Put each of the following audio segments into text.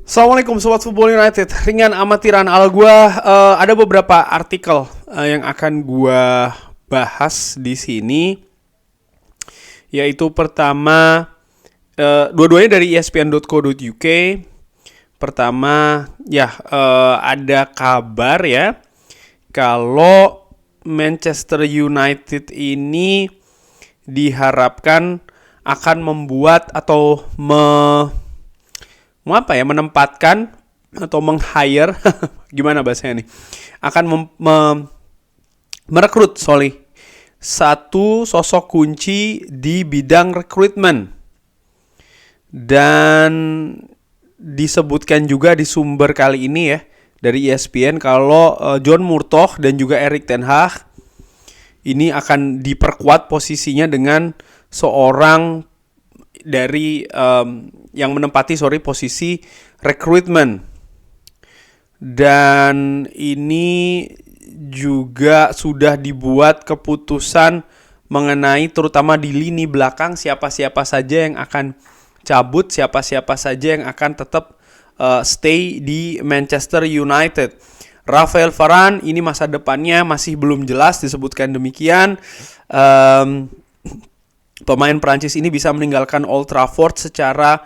Assalamualaikum Sobat Football United. Ringan amatiran ala gua, ada beberapa artikel yang akan gua bahas di sini. Yaitu pertama, dua-duanya dari espn.co.uk. Pertama, ada kabar ya kalau Manchester United ini diharapkan akan membuat atau menempatkan atau meng-hire gimana bahasanya nih, akan merekrut satu sosok kunci di bidang rekrutmen. Dan disebutkan juga di sumber kali ini ya dari ESPN kalau John Murtough dan juga Erik ten Hag ini akan diperkuat posisinya dengan seorang dari yang menempati posisi rekrutmen. Dan ini juga sudah dibuat keputusan mengenai terutama di lini belakang siapa-siapa saja yang akan cabut, siapa-siapa saja yang akan tetap stay di Manchester United. Raphael Varane ini masa depannya masih belum jelas, disebutkan demikian. Pemain Prancis ini bisa meninggalkan Old Trafford secara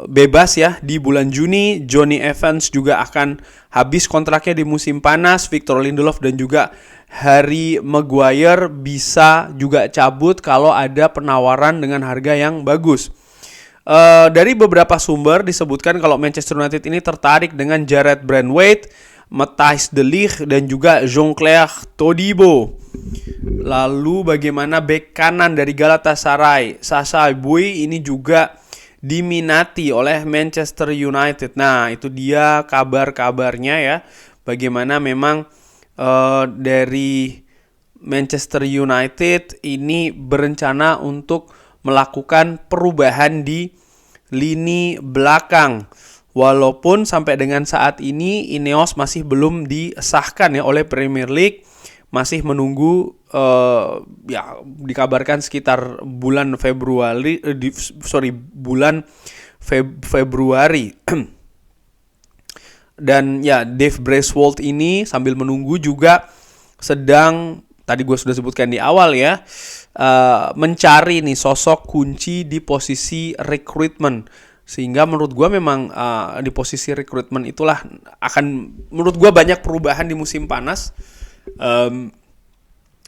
bebas ya di bulan Juni. Johnny Evans juga akan habis kontraknya di musim panas. Victor Lindelof dan juga Harry Maguire bisa juga cabut kalau ada penawaran dengan harga yang bagus. Dari beberapa sumber disebutkan kalau Manchester United ini tertarik dengan Jarrad Brandwaite, Matthijs de Ligt dan juga Jean-Claire Todibo. Lalu bagaimana bek kanan dari Galatasaray, Sacha Boey ini juga diminati oleh Manchester United. Nah, itu dia kabar-kabarnya ya. Bagaimana memang dari Manchester United ini berencana untuk melakukan perubahan di lini belakang. Walaupun sampai dengan saat ini Ineos masih belum disahkan ya oleh Premier League, masih menunggu dikabarkan sekitar bulan Februari Februari. Dan ya Dave Braithwaite ini sambil menunggu juga sedang, tadi gue sudah sebutkan di awal ya, mencari nih sosok kunci di posisi rekrutmen. Sehingga menurut gue memang di posisi rekrutmen itulah akan menurut gue banyak perubahan di musim panas.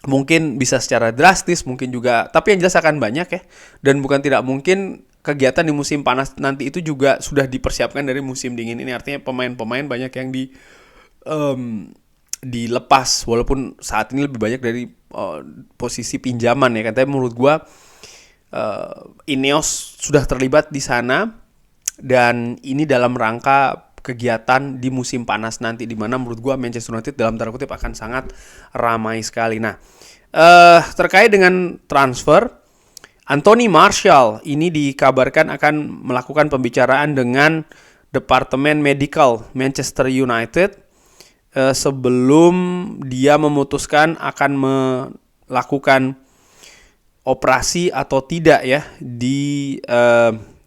Mungkin bisa secara drastis, mungkin juga, tapi yang jelas akan banyak ya. Dan bukan tidak mungkin kegiatan di musim panas nanti itu juga sudah dipersiapkan dari musim dingin ini. Artinya pemain-pemain banyak yang dilepas, walaupun saat ini lebih banyak dari posisi pinjaman ya. Tapi menurut gue Ineos sudah terlibat di sana, dan ini dalam rangka kegiatan di musim panas nanti, di mana menurut gue Manchester United dalam tanda kutip akan sangat ramai sekali. Nah, terkait dengan transfer, Anthony Martial ini dikabarkan akan melakukan pembicaraan dengan Departemen Medical Manchester United sebelum dia memutuskan akan melakukan operasi atau tidak ya di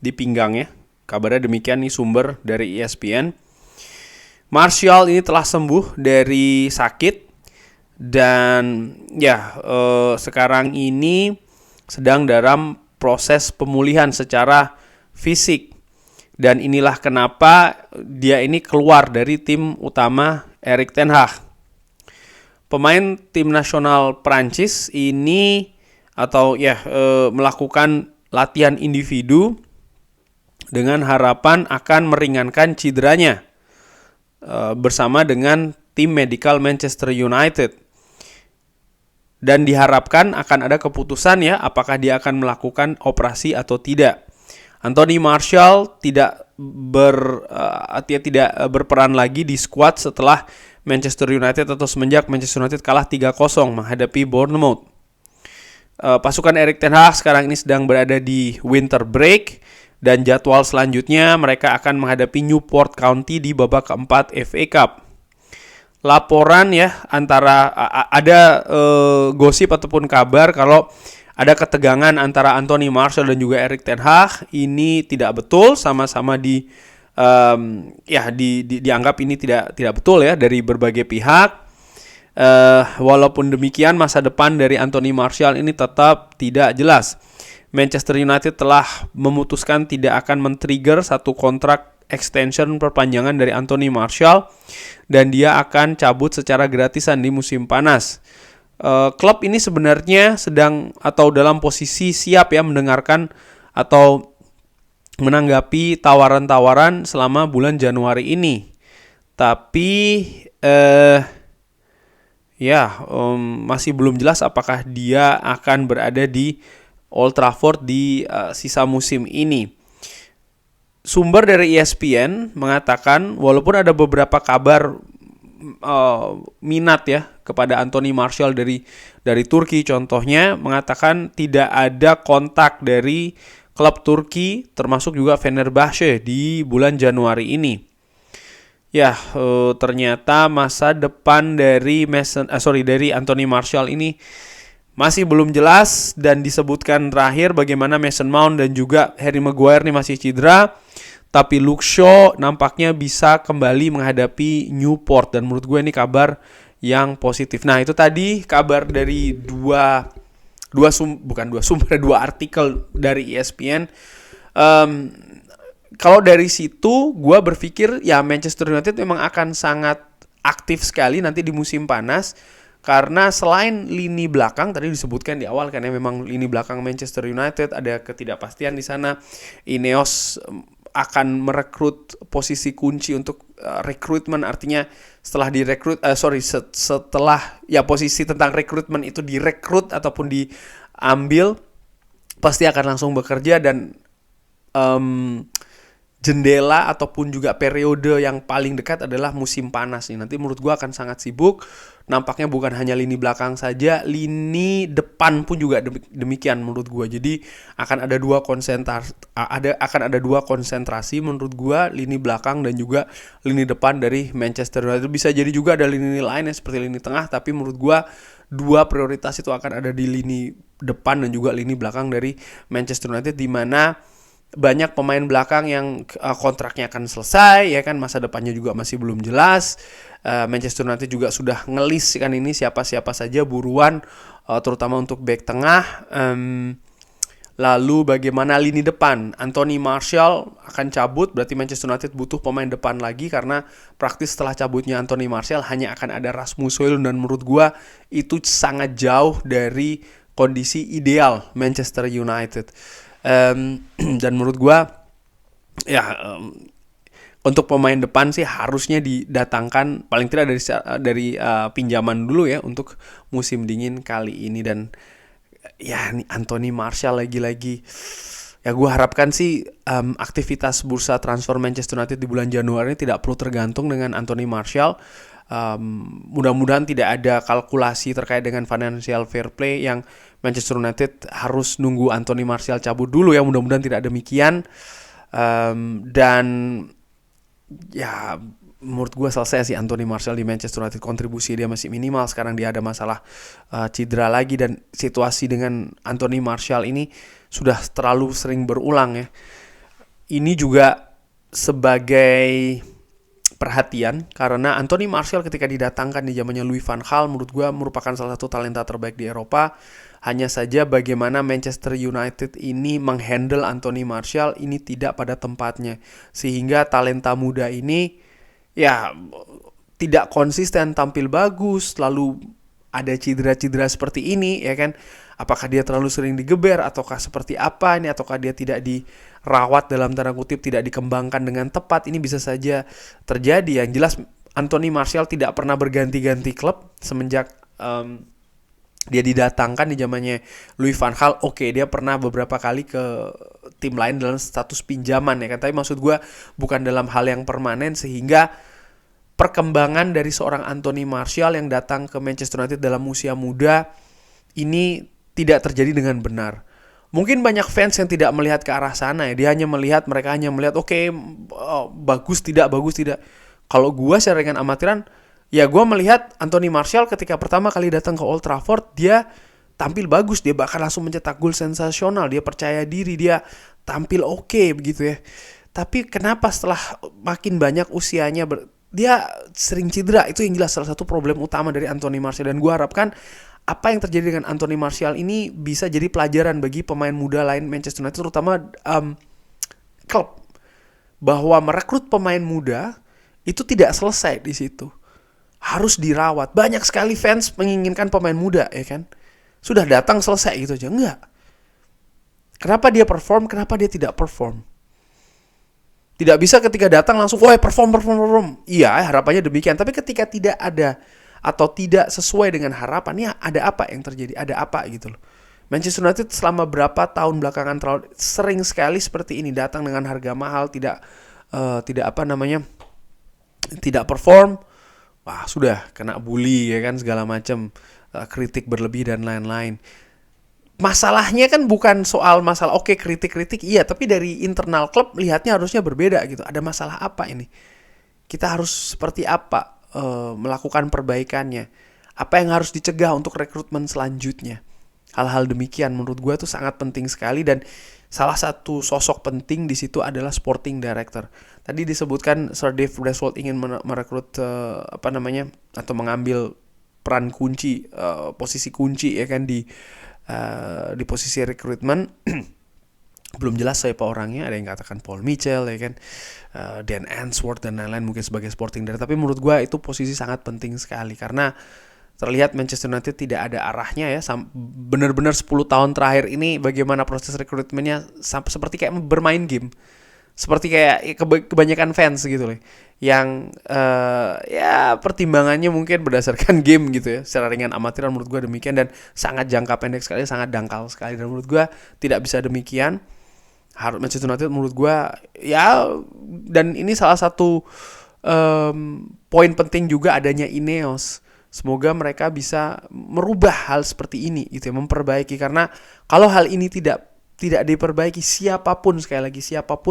pinggangnya. Kabarnya demikian nih sumber dari ESPN. Martial ini telah sembuh dari sakit dan sekarang ini sedang dalam proses pemulihan secara fisik. Dan inilah kenapa dia ini keluar dari tim utama Erik ten Hag. Pemain tim nasional Prancis ini melakukan latihan individu dengan harapan akan meringankan cederanya bersama dengan tim medical Manchester United. Dan diharapkan akan ada keputusan ya apakah dia akan melakukan operasi atau tidak. Anthony Martial tidak berperan lagi di skuad setelah Manchester United atau semenjak Manchester United kalah 3-0 menghadapi Bournemouth. Pasukan Erik ten Hag sekarang ini sedang berada di winter break. Dan jadwal selanjutnya mereka akan menghadapi Newport County di babak keempat FA Cup. Laporan ya ada gosip ataupun kabar kalau ada ketegangan antara Anthony Martial dan juga Erik ten Hag. Ini tidak betul, sama-sama Ya dianggap ini tidak betul ya dari berbagai pihak. Walaupun demikian, masa depan dari Anthony Martial ini tetap tidak jelas. Manchester United telah memutuskan tidak akan men-trigger satu kontrak extension perpanjangan dari Anthony Martial dan dia akan cabut secara gratisan di musim panas. Klub ini sebenarnya sedang atau dalam posisi siap ya mendengarkan atau menanggapi tawaran-tawaran selama bulan Januari ini. Tapi masih belum jelas apakah dia akan berada di Old Trafford di sisa musim ini. Sumber dari ESPN mengatakan walaupun ada beberapa kabar minat ya kepada Anthony Martial dari Turki, contohnya mengatakan tidak ada kontak dari klub Turki termasuk juga Fenerbahce di bulan Januari ini. Ya, ternyata masa depan dari Anthony Martial ini masih belum jelas dan disebutkan terakhir bagaimana Mason Mount dan juga Harry Maguire nih masih cedera. Tapi Luke Shaw nampaknya bisa kembali menghadapi Newport dan menurut gue ini kabar yang positif. Nah, itu tadi kabar dari dua artikel dari ESPN. Kalau dari situ gue berpikir ya Manchester United memang akan sangat aktif sekali nanti di musim panas. Karena selain lini belakang tadi disebutkan di awal karena memang lini belakang Manchester United ada ketidakpastian di sana. Ineos akan merekrut posisi kunci untuk rekrutmen, artinya setelah posisi tentang rekrutmen itu direkrut ataupun diambil pasti akan langsung bekerja dan jendela ataupun juga periode yang paling dekat adalah musim panas nih. Nanti menurut gue akan sangat sibuk. Nampaknya bukan hanya lini belakang saja, lini depan pun juga demikian menurut gue. Jadi akan ada dua konsentrasi menurut gue, lini belakang dan juga lini depan dari Manchester United. Bisa jadi juga ada lini lain seperti lini tengah, tapi menurut gue dua prioritas itu akan ada di lini depan dan juga lini belakang dari Manchester United, di mana banyak pemain belakang yang kontraknya akan selesai ya kan, masa depannya juga masih belum jelas. Manchester United juga sudah ngelis kan ini siapa-siapa saja buruan, terutama untuk bek tengah. Lalu bagaimana lini depan? Anthony Martial akan cabut, berarti Manchester United butuh pemain depan lagi karena praktis setelah cabutnya Anthony Martial hanya akan ada Rasmus Højlund dan menurut gua itu sangat jauh dari kondisi ideal Manchester United. Dan menurut gue untuk pemain depan sih harusnya didatangkan paling tidak dari pinjaman dulu ya untuk musim dingin kali ini. Dan ya nih Anthony Martial lagi-lagi ya gue harapkan sih aktivitas bursa transfer Manchester United di bulan Januari ini tidak perlu tergantung dengan Anthony Martial. Mudah-mudahan tidak ada kalkulasi terkait dengan financial fair play yang Manchester United harus nunggu Anthony Martial cabut dulu ya. Mudah-mudahan tidak demikian. Dan ya menurut gue selesai sih Anthony Martial di Manchester United. Kontribusi dia masih minimal. Sekarang dia ada masalah cedera lagi dan situasi dengan Anthony Martial ini sudah terlalu sering berulang ya. Ini juga sebagai perhatian karena Anthony Martial ketika didatangkan di zamannya Louis van Gaal menurut gue merupakan salah satu talenta terbaik di Eropa. Hanya saja bagaimana Manchester United ini menghandle Anthony Martial ini tidak pada tempatnya, sehingga talenta muda ini ya tidak konsisten tampil bagus, lalu ada cedera-cedera seperti ini ya kan. Apakah dia terlalu sering digeber ataukah seperti apa ini, ataukah dia tidak dirawat dalam tanda kutip, tidak dikembangkan dengan tepat, ini bisa saja terjadi. Yang jelas Anthony Martial tidak pernah berganti-ganti klub semenjak dia didatangkan di zamannya Louis van Gaal. Oke, dia pernah beberapa kali ke tim lain dalam status pinjaman ya kan, tapi maksud gue bukan dalam hal yang permanen, sehingga perkembangan dari seorang Anthony Martial yang datang ke Manchester United dalam usia muda ini tidak terjadi dengan benar. Mungkin banyak fans yang tidak melihat ke arah sana ya. Mereka hanya melihat bagus tidak. Kalau gue secara dengan amatiran, ya gue melihat Anthony Martial ketika pertama kali datang ke Old Trafford, dia tampil bagus, dia bahkan langsung mencetak gol sensasional, dia percaya diri, dia tampil oke begitu ya. Tapi kenapa setelah makin banyak usianya dia sering cedera? Itu yang jelas salah satu problem utama dari Anthony Martial. Dan gue harapkan apa yang terjadi dengan Anthony Martial ini bisa jadi pelajaran bagi pemain muda lain Manchester United, terutama klub, bahwa merekrut pemain muda itu tidak selesai di situ. Harus dirawat. Banyak sekali fans menginginkan pemain muda, ya kan? Sudah datang selesai gitu aja. Enggak. Kenapa dia perform, kenapa dia tidak perform? Tidak bisa ketika datang langsung, perform. Iya, harapannya demikian. Tapi ketika tidak ada atau tidak sesuai dengan harapan, ya ada apa yang terjadi? Ada apa gitu loh. Manchester United selama berapa tahun belakangan terlalu sering sekali seperti ini, datang dengan harga mahal, tidak perform. Wah, sudah kena bully ya kan, segala macam, kritik berlebih dan lain-lain. Masalahnya kan bukan soal masalah kritik iya, tapi dari internal klub lihatnya harusnya berbeda gitu. Ada masalah apa ini? Kita harus seperti apa melakukan perbaikannya? Apa yang harus dicegah untuk rekrutmen selanjutnya? Hal-hal demikian menurut gue tuh sangat penting sekali, dan salah satu sosok penting di situ adalah sporting director. Tadi disebutkan Sir Dave Brasswood ingin merekrut atau mengambil peran kunci, posisi kunci ya kan di posisi rekrutmen. Belum jelas siapa orangnya, ada yang katakan Paul Mitchell ya kan, Dan Ainsworth dan lain-lain mungkin sebagai sporting director. Tapi menurut gue itu posisi sangat penting sekali, karena terlihat Manchester United tidak ada arahnya ya. Benar-benar 10 tahun terakhir ini bagaimana proses rekrutmennya seperti kayak bermain game. Seperti kayak kebanyakan fans gitu loh, yang pertimbangannya mungkin berdasarkan game gitu ya, secara ringan amatiran menurut gue demikian, dan sangat jangka pendek sekali, sangat dangkal sekali. Dan menurut gue tidak bisa demikian. Harus Manchester United menurut gue dan ini salah satu poin penting juga adanya Ineos. Semoga mereka bisa merubah hal seperti ini gitu ya, memperbaiki, karena kalau hal ini tidak diperbaiki, siapapun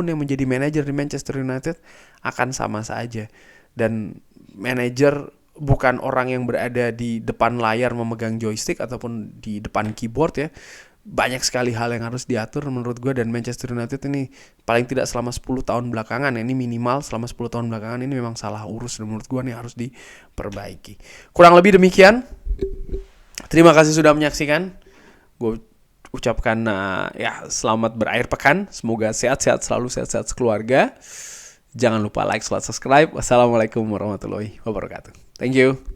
yang menjadi manajer di Manchester United akan sama saja. Dan manajer bukan orang yang berada di depan layar memegang joystick ataupun di depan keyboard ya. Banyak sekali hal yang harus diatur menurut gue, dan Manchester United ini paling tidak selama 10 tahun belakangan, ini minimal selama 10 tahun belakangan ini memang salah urus, dan menurut gue ini harus diperbaiki. Kurang lebih demikian. Terima kasih sudah menyaksikan. Gue ucapkan selamat berakhir pekan. Semoga sehat-sehat selalu, sehat-sehat sekeluarga. Jangan lupa like, subscribe. Wassalamualaikum warahmatullahi wabarakatuh. Thank you.